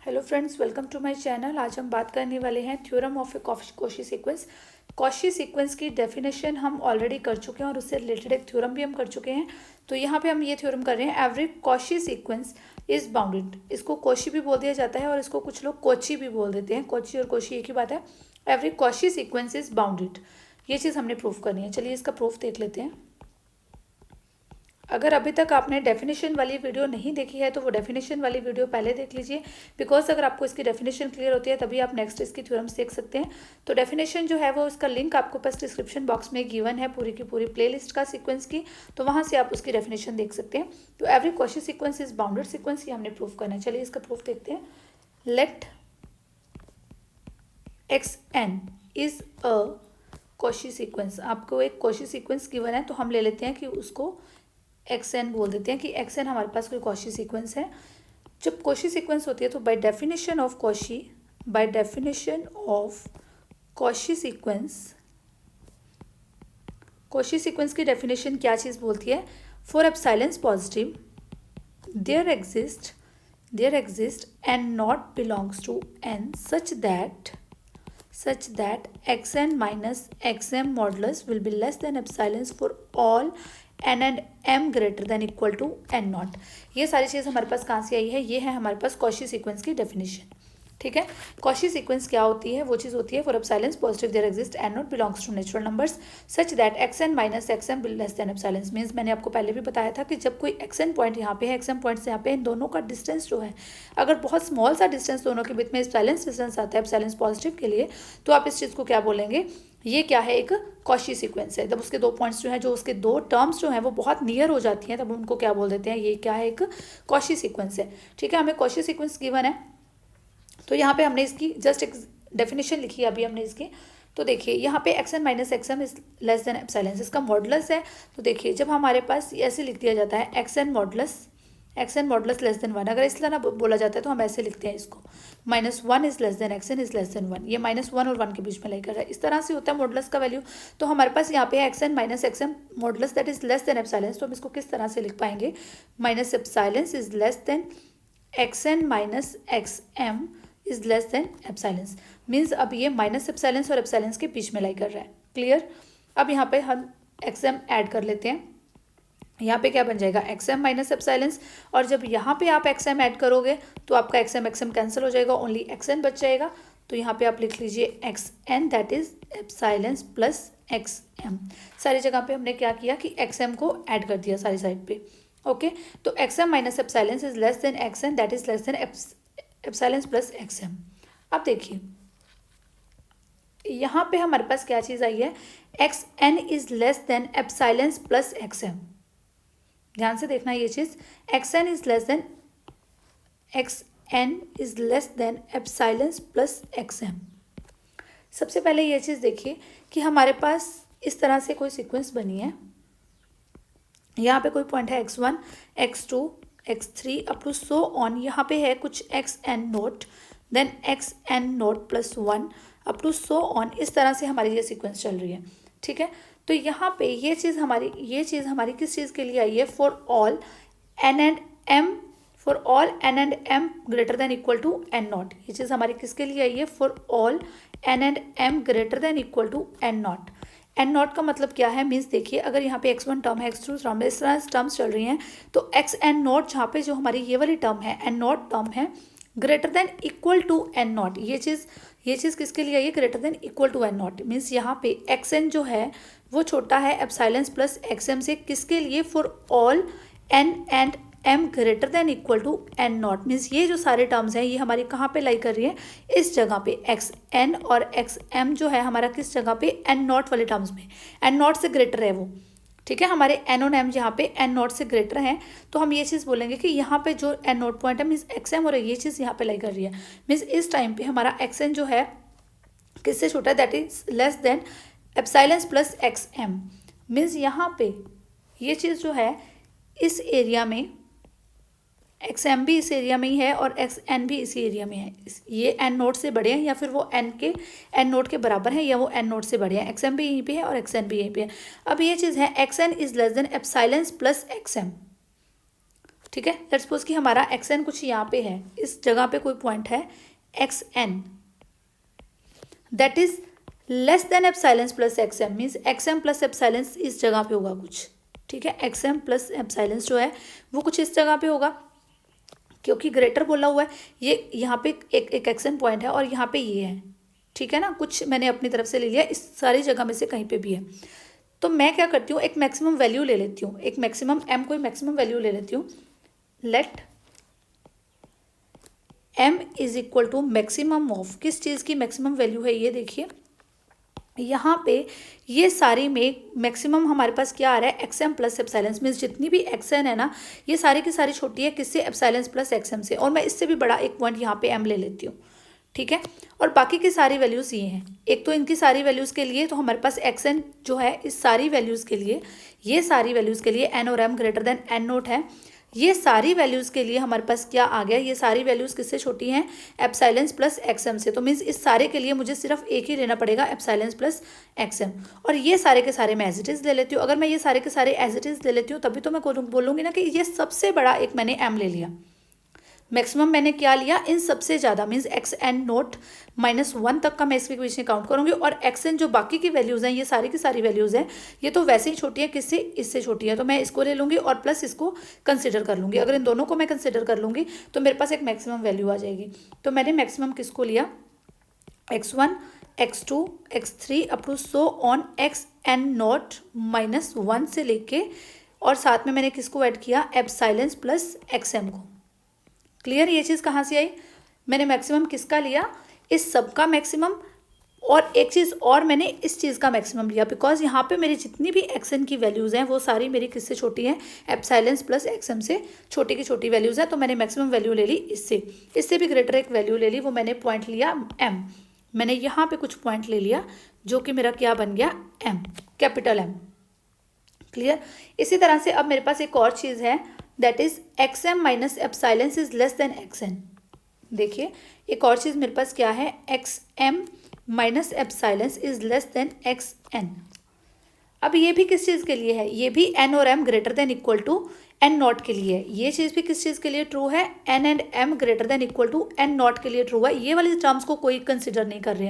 Hello friends, welcome to my channel. आज हम बात करने वाले हैं theorem of a Cauchy sequence. Cauchy sequence की डेफिनेशन हम ऑलरेडी कर चुके हैं और उससे रिलेटेड एक थ्योरम भी हम कर चुके हैं। तो यहाँ पे हम ये थ्योरम कर रहे हैं, every Cauchy sequence is bounded. इसको कॉशी भी बोल दिया जाता है और इसको कुछ लोग कोची भी बोल देते हैं। कोची और कॉशी एक ही बात है। Every Cauchy sequence is bounded, ये चीज़ हमने प्रूफ करनी है। चलिए इसका प्रूफ देख लेते हैं। अगर अभी तक आपने डेफिनेशन वाली वीडियो नहीं देखी है तो वो डेफिनेशन वाली वीडियो पहले देख लीजिए, बिकॉज अगर आपको इसकी डेफिनेशन क्लियर होती है तभी आप नेक्स्ट इसकी थ्योरम्स देख सकते हैं। तो डेफिनेशन जो है वो इसका लिंक आपको पास डिस्क्रिप्शन बॉक्स में गिवन है, पूरी की पूरी प्लेलिस्ट का सीक्वेंस की, तो वहाँ से आप उसकी डेफिनेशन देख सकते हैं। तो every Cauchy sequence is bounded sequence, ये हमने प्रूफ करना है। चलिए इसका प्रूफ देखते हैं। Let x n is a Cauchy sequence. आपको एक कॉशी सीक्वेंस गिवन है तो हम ले लेते हैं कि उसको एक्स एन बोल देते हैं कि एक्स एन हमारे पास कोई कॉशी सीक्वेंस है। जब कॉशी सीक्वेंस होती है तो by definition of Cauchy sequence की डेफिनेशन क्या चीज़ बोलती है? For epsilon positive there exist and not belongs to n such that xn minus xm modulus will be less than epsilon for all n and m greater than equal to n not. ये सारी चीज़ हमारे पास कहाँ से आई है? ये है हमारे पास Cauchy sequence की डेफिनेशन। ठीक है, कॉशी सीक्वेंस क्या होती है? वो चीज़ होती है for epsilon positive there exist n not belongs to natural numbers such that x n minus x m will less than epsilon. Means मैंने आपको पहले भी बताया था कि जब कोई एक्सएन पॉइंट यहाँ पे है, एक्सएम पॉइंट से यहाँ पे, इन दोनों का डिस्टेंस जो है, अगर बहुत स्मॉल सा डिस्टेंस दोनों के बीच में एप्सिलॉन डिस्टेंस आता है एप्सिलॉन पॉजिटिव के लिए, तो आप इस चीज़ को क्या बोलेंगे? ये क्या है? एक कॉशी सीक्वेंस है। जब उसके दो पॉइंट्स जो हैं, जो उसके दो टर्म्स जो हैं वो बहुत नियर हो जाती हैं, तब उनको क्या बोल देते हैं? ये क्या है? एक कॉशी सीक्वेंस है। ठीक है, हमें कॉशी सीक्वेंस गिवन है तो यहाँ पे हमने इसकी जस्ट एक डेफिनेशन लिखी है अभी हमने इसकी। तो देखिए यहाँ पे x n minus x m is less than epsilon, इसका मॉडुलस है। तो देखिए जब हमारे पास ऐसे लिख दिया जाता है x n modulus less than one, अगर इस तरह बोला जाता है तो हम ऐसे लिखते हैं इसको, minus one is less than x n is less than one. ये माइनस वन और वन के बीच में लाई कर रहा है, इस तरह से होता है मॉडुलस का वैल्यू। तो हमारे पास यहाँ पे x n minus x m modulus that is less than epsilon, तो हम इसको किस तरह से लिख पाएंगे? Minus epsilon is less than x n minus x m is less than epsilon. Means अब ये माइनस एप्सिलॉन और एप्सिलॉन के बीच में लाई कर रहा है। क्लियर? अब यहाँ पे हम एक्स एम ऐड कर लेते हैं। यहाँ पे क्या बन जाएगा? एक्स एम माइनस एप्सिलॉन, और जब यहाँ पे आप एक्स एम ऐड करोगे तो आपका एक्स एम कैंसिल हो जाएगा, ओनली एक्स एन बच जाएगा। तो यहाँ पे आप लिख लीजिए x n that is epsilon plus x m. सारी जगह पे हमने क्या किया कि एक्स एम को ऐड कर दिया सारी साइड पे। ओके, तो x m minus epsilon is less than x n that is less than epsilon plus x m. अब देखिए यहाँ पे हमारे पास क्या चीज़ आई है? X n is less than epsilon plus x m. ध्यान से देखना ये चीज़, x n is less than epsilon plus x m. सबसे पहले ये चीज़ देखिए कि हमारे पास इस तरह से कोई सीक्वेंस बनी है। यहाँ पे कोई पॉइंट है x1, x2, x3 up to so on. यहाँ पे है कुछ x n not, then x n not plus one up to so on. इस तरह से हमारी ये सीक्वेंस चल रही है। ठीक है, तो यहाँ पे ये चीज़ हमारी किस चीज़ के लिए आई है? For all n and m greater than equal to n not. ये चीज़ हमारी किसके लिए आई है? For all n and m greater than equal to n not. N not का मतलब क्या है? मीन्स देखिए अगर यहाँ पे एक्स वन टर्म है, एक्स टू टर्म है, इस तरह टर्म्स चल रही हैं, तो एक्स एन नॉट जहाँ पे जो हमारी ये वाली टर्म है, एन नॉट टर्म है, greater than equal to n not. ये चीज़ किसके लिए आई है? Greater than equal to n not. Means यहाँ पे एक्स एन जो है वो छोटा है एप्सिलॉन प्लस एक्स एम से। किसके लिए? For all n and m greater than equal to n not. Means ये जो सारे टर्म्स हैं ये हमारी कहाँ पे लाई कर रही है? इस जगह पे एक्स एन और एक्स एम जो है हमारा किस जगह पे? एन नॉट वाले टर्म्स में, एन नॉट से ग्रेटर है वो। ठीक है, हमारे एन और एम यहाँ पे एन नॉट से ग्रेटर हैं, तो हम ये चीज़ बोलेंगे कि यहाँ पे जो एन नॉट पॉइंट है मीन्स एक्स एम और ये चीज़ यहाँ पे लाई कर रही है। मीन्स इस टाइम पे हमारा एक्स एन जो है किससे छोटा है? That is less than epsilon plus x m. Means यहाँ पे ये चीज़ जो है इस एरिया में एक्स एम भी इस एरिया में ही है और एक्स एन भी इसी एरिया में है। ये एन नोट से बड़े हैं या फिर वो एन नोट के बराबर है या वो एन नोट से बड़े हैं। एक्स एम भी यहीं पे है और एक्स एन भी यहीं पे है। अब ये चीज़ है x n is less than epsilon plus x m. ठीक है। लेट्स सपोज कि हमारा एक्स एन कुछ यहाँ पे है, इस जगह पे कोई पॉइंट है x n that is less than epsilon plus x m, means x m plus epsilon इस जगह पे होगा कुछ, ठीक है। एक्स एम प्लस एप्सिलॉन जो है वो कुछ इस जगह पे होगा, क्योंकि ग्रेटर बोला हुआ है। ये यहाँ पे एक एक्स एन पॉइंट है और यहाँ पे ये है, ठीक है ना। कुछ मैंने अपनी तरफ से ले लिया, इस सारी जगह में से कहीं पे भी है। तो मैं क्या करती हूँ, एक मैक्सिमम वैल्यू ले लेती हूँ, एक मैक्सिमम एम कोई मैक्सिमम वैल्यू ले लेती हूँ। Let m is equal to maximum of, किस चीज़ की मैक्सिमम वैल्यू है ये देखिए, यहाँ पे ये सारी में मैक्सिमम हमारे पास क्या आ रहा है, x m plus epsilon, means जितनी भी एक्स एन है ना ये सारी की सारी छोटी है किससे, एप्सिलॉन प्लस एक्स एम से। और मैं इससे भी बड़ा एक पॉइंट यहाँ पे एम ले लेती हूँ, ठीक है। और बाकी की सारी वैल्यूज़ ये हैं, एक तो इनकी सारी वैल्यूज़ के लिए तो हमारे पास एक्स एन जो है इस सारी वैल्यूज़ के लिए, ये सारी वैल्यूज़ के लिए एन और m greater than n not है। ये सारी वैल्यूज़ के लिए हमारे पास क्या आ गया, ये सारी वैल्यूज़ किससे छोटी हैं, एप्सिलॉन प्लस एक्स एम से। तो मीन्स इस सारे के लिए मुझे सिर्फ एक ही लेना पड़ेगा, एप्सिलॉन प्लस एक्स एम। और ये सारे के सारे मैं एज इट इज़ ले लेती हूँ। अगर मैं ये सारे के सारे एज इट इज़ ले लेती हूँ तभी तो मैं बोलूँगी ना कि ये सबसे बड़ा एक मैंने एम ले लिया, मैक्सिमम मैंने क्या लिया, इन सबसे ज़्यादा, मीन्स एक्स एन नोट -1 तक का मैं इसके बीच में काउंट करूँगी। और एक्स एन जो बाकी की वैल्यूज़ हैं, ये सारी की सारी वैल्यूज़ हैं, ये तो वैसे ही छोटी है, किससे, इससे छोटी है। तो मैं इसको ले लूँगी और प्लस इसको कंसिडर कर लूँगी। अगर इन दोनों को मैं कंसिडर कर लूँगी तो मेरे पास एक मैक्सिमम वैल्यू आ जाएगी। तो मैंने मैक्सिमम किसको लिया, x1 x2 x3 up to so on x n not -1 से लेके, और साथ में मैंने किसको ऐड किया, एप्सिलॉन प्लस एक्स एम को। क्लियर, ये चीज़ कहाँ से आई, मैंने मैक्सिमम किसका लिया, इस सब का मैक्सिमम। और एक चीज़ और मैंने इस चीज़ का मैक्सिमम लिया, बिकॉज यहाँ पे मेरी जितनी भी एक्स एन की वैल्यूज़ हैं वो सारी मेरी किससे छोटी हैं, एप्सिलॉन प्लस एक्स एम से छोटी की छोटी वैल्यूज़ हैं। तो मैंने मैक्सिमम वैल्यू ले ली इससे भी ग्रेटर एक वैल्यू ले ली, वो मैंने पॉइंट लिया एम। मैंने यहाँ पे कुछ पॉइंट ले लिया जो कि मेरा क्या बन गया, एम, कैपिटल एम। क्लियर। इसी तरह से अब मेरे पास एक और चीज़ है, that is x m minus epsilon is less than x n. देखिए एक और चीज़ मेरे पास क्या है, x m minus epsilon is less than x n. अब ये भी किस चीज़ के लिए है, ये भी एन और m greater than equal to n not के लिए है। ये चीज़ भी किस चीज़ के लिए ट्रू है, n and m greater than equal to n not के लिए ट्रू है। ये वाली टर्म्स को कोई कंसिडर नहीं कर रहे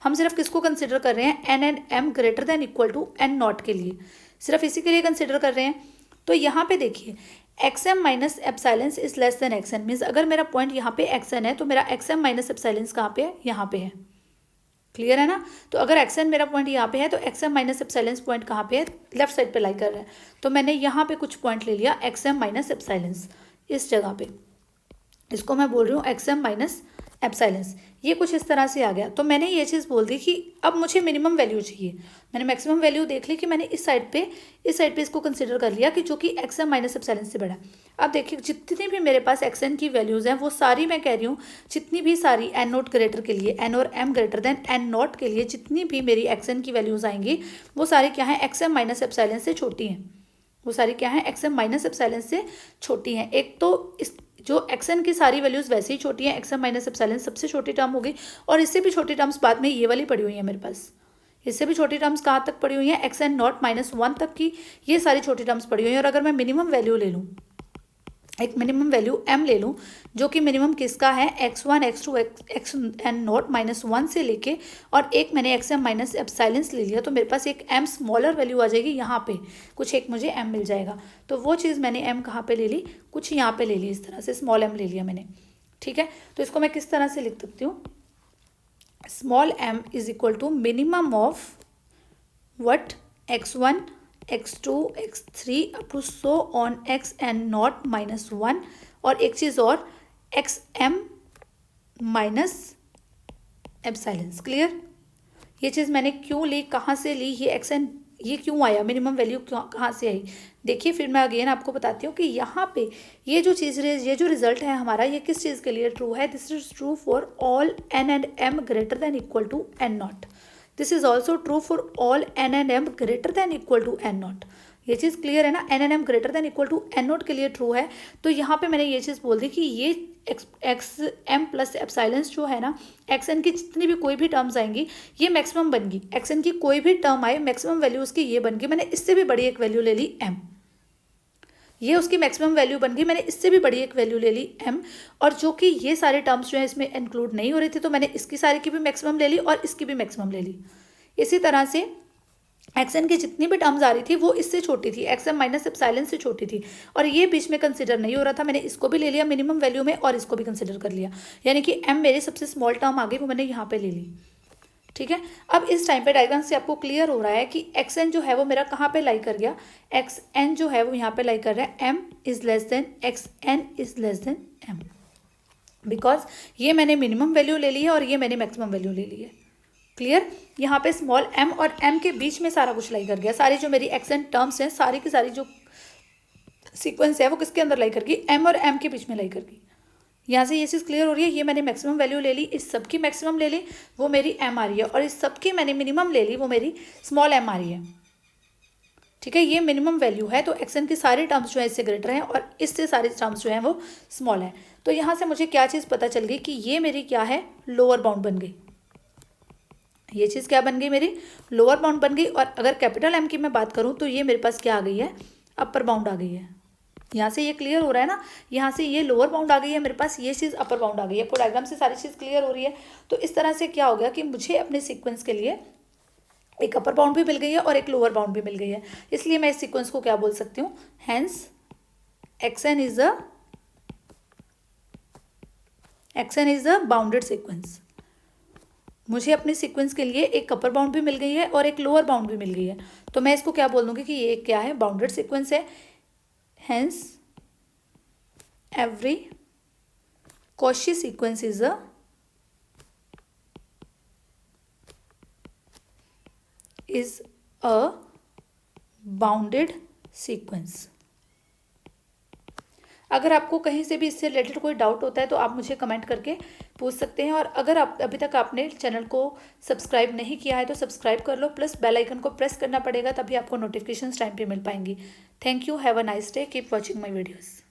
हम सिर्फ किसको कंसिडर कर रहे हैं, n and m greater than equal to n not के लिए, सिर्फ इसी के लिए कंसिडर कर रहे हैं। तो यहाँ पे देखिए x m minus epsilon is less than x n, means अगर मेरा पॉइंट यहाँ पे एक्स एन है तो मेरा एक्स एम माइनस एप्सिलॉन कहाँ पे है, यहाँ पे है। क्लियर है ना। तो अगर एक्स एन मेरा पॉइंट यहाँ पे है तो x m minus epsilon point कहाँ पे है, लेफ्ट साइड पे लाई कर रहा है। तो मैंने यहाँ पे कुछ पॉइंट ले लिया एक्स एम माइनस एप्सिलॉन इस जगह पे, इसको मैं बोल रही हूँ एक्स एम माइनस एप्सिलॉन। ये कुछ इस तरह से आ गया। तो मैंने ये चीज़ बोल दी कि अब मुझे मिनिमम वैल्यू चाहिए। मैंने मैक्सिमम वैल्यू देख ली कि मैंने इस साइड पे इसको कंसिडर कर लिया कि जो कि एक्स एम माइनस एप्सिलॉन से बड़ा। अब देखिए जितनी भी मेरे पास एक्स एन की वैल्यूज़ हैं वो सारी मैं कह रही हूँ, जितनी भी सारी एन नोट ग्रेटर के लिए, एन और m greater than n not के लिए जितनी भी मेरी एक्स एन की वैल्यूज़ आएंगी वो सारी क्या है, एक्स एम माइनस एप्सिलॉन से छोटी हैं। वो सारी क्या है, एक्स एम माइनस एप्सिलॉन से छोटी हैं। एक तो इस जो एक्स एन की सारी वैल्यूज़ वैसे ही छोटी हैं, एक्स एम माइनस एप्सिलॉन सबसे छोटी टर्म हो गई। और इससे भी छोटी टर्म्स बाद में ये वाली पड़ी हुई है मेरे पास, इससे भी छोटी टर्म्स कहाँ तक पड़ी हुई हैं, एक्स एन नॉट -1 तक की ये सारी छोटी टर्म्स पड़ी हुई हैं। और अगर मैं मिनिमम वैल्यू ले लूँ, एक मिनिमम वैल्यू m ले लूँ जो कि मिनिमम किसका है, x1 x2 x n not -1 से लेके, और एक मैंने एक्स एम माइनस एप्सिलॉन ले लिया, तो मेरे पास एक m स्मॉलर वैल्यू आ जाएगी यहाँ पे, कुछ एक मुझे m मिल जाएगा। तो वो चीज़ मैंने m कहाँ पे ले ली, कुछ यहाँ पे ले ली, इस तरह से स्मॉल m ले लिया मैंने। ठीक है, तो इसको मैं किस तरह से लिख सकती हूँ, small m is equal to minimum of what, x1 x2 x3 up to so on x n not -1, और एक चीज़ और x m minus epsilon. Clear. ये चीज़ मैंने क्यों ली, कहाँ से ली, ये एक्स एन ये क्यों आया, मिनिमम वैल्यू कहाँ से आई। देखिए फिर मैं अगेन आपको बताती हूँ कि यहाँ पे ये जो चीज़, ये जो रिजल्ट है हमारा, ये किस चीज़ के लिए ट्रू है, this is true for all n and m greater than equal to n not. This is also true for all n and m greater than equal to n not. ये चीज़ clear है ना, n and m greater than equal to n not के लिए true है। तो यहाँ पे मैंने ये चीज़ बोल दी कि ये एक्स एम प्लस एप्सिलॉन जो है ना, एक्स एन की जितनी भी कोई भी टर्म्स आएंगी ये मैक्सिमम बन गई। एक्स एन की कोई भी टर्म आए मैक्सिमम वैल्यू उसकी ये बन गई। मैंने इससे भी बड़ी एक वैल्यू ले ली एम। ये उसकी मैक्सिमम वैल्यू बन गई। मैंने इससे भी बड़ी एक वैल्यू ले ली m, और जो कि ये सारे टर्म्स जो है इसमें इंक्लूड नहीं हो रही थी, तो मैंने इसकी सारी की भी मैक्सिमम ले ली और इसकी भी मैक्सिमम ले ली। इसी तरह से xn की जितनी भी टर्म्स आ रही थी वो इससे छोटी थी, xm माइनस एप्सिलॉन से छोटी थी, और ये बीच में कंसिडर नहीं हो रहा था। मैंने इसको भी ले लिया मिनिमम वैल्यू में और इसको भी कंसिडर कर लिया, यानी कि m मेरी सबसे स्मॉल टर्म आ गई, वो मैंने यहाँ पे ले ली। ठीक है, अब इस टाइम पे डायग्राम से आपको क्लियर हो रहा है कि xn जो है वो मेरा कहाँ पे लाई कर गया, xn जो है वो यहाँ पे लाई कर रहा है m is less then xn is less then m, because ये मैंने मिनिमम वैल्यू ले ली है और ये मैंने मैक्सिमम वैल्यू ले ली है। क्लियर, यहाँ पे स्मॉल m और m के बीच में सारा कुछ लाई कर गया। सारी जो मेरी xn टर्म्स हैं, सारी की सारी जो सीक्वेंस है वो किसके अंदर लाई कर गई, m और m के बीच में लाई कर गई। यहाँ से ये चीज़ क्लियर हो रही है। ये मैंने मैक्सिमम वैल्यू ले ली, इस सब की मैक्सिमम ले ली, वो मेरी m आ रही है, और इस सब की मैंने मिनिमम ले ली, वो मेरी स्मॉल m आ रही है। ठीक है, ये मिनिमम वैल्यू है, तो xn की सारी टर्म्स जो है इससे ग्रेटर हैं और इससे सारे टर्म्स जो हैं वो स्मॉल हैं। तो यहाँ से मुझे क्या चीज़ पता चल गई कि ये मेरी क्या है, लोअर बाउंड बन गई। ये चीज़ क्या बन गई, मेरी लोअर बाउंड बन गई। और अगर कैपिटल M की मैं बात करूँ तो ये मेरे पास क्या आ गई है, अपर बाउंड आ गई है। यहाँ से ये क्लियर हो रहा है ना, यहाँ से ये लोअर बाउंड आ गई है मेरे पास, ये चीज़ अपर बाउंड आ गई है। आपको डायग्राम से सारी चीज़ क्लियर हो रही है। तो इस तरह से क्या हो गया कि मुझे अपने सीक्वेंस के लिए एक अपर बाउंड भी मिल गई है और एक लोअर बाउंड भी मिल गई है। इसलिए मैं इस सीक्वेंस को क्या बोल सकती हूँ, hence xn is a bounded sequence. मुझे अपने सीक्वेंस के लिए एक अपर बाउंड भी मिल गई है और एक लोअर बाउंड भी मिल गई है, तो मैं इसको क्या बोल दूँगी कि ये क्या है, बाउंडेड सीक्वेंस है। Hence, every Cauchy sequence is a bounded sequence. अगर आपको कहीं से भी इससे रिलेटेड कोई डाउट होता है तो आप मुझे कमेंट करके पूछ सकते हैं, और अगर आप अभी तक आपने चैनल को सब्सक्राइब नहीं किया है तो सब्सक्राइब कर लो, प्लस बेल आइकन को प्रेस करना पड़ेगा, तभी आपको नोटिफिकेशंस टाइम पे मिल पाएंगी। Thank you, have a nice day, keep watching my videos.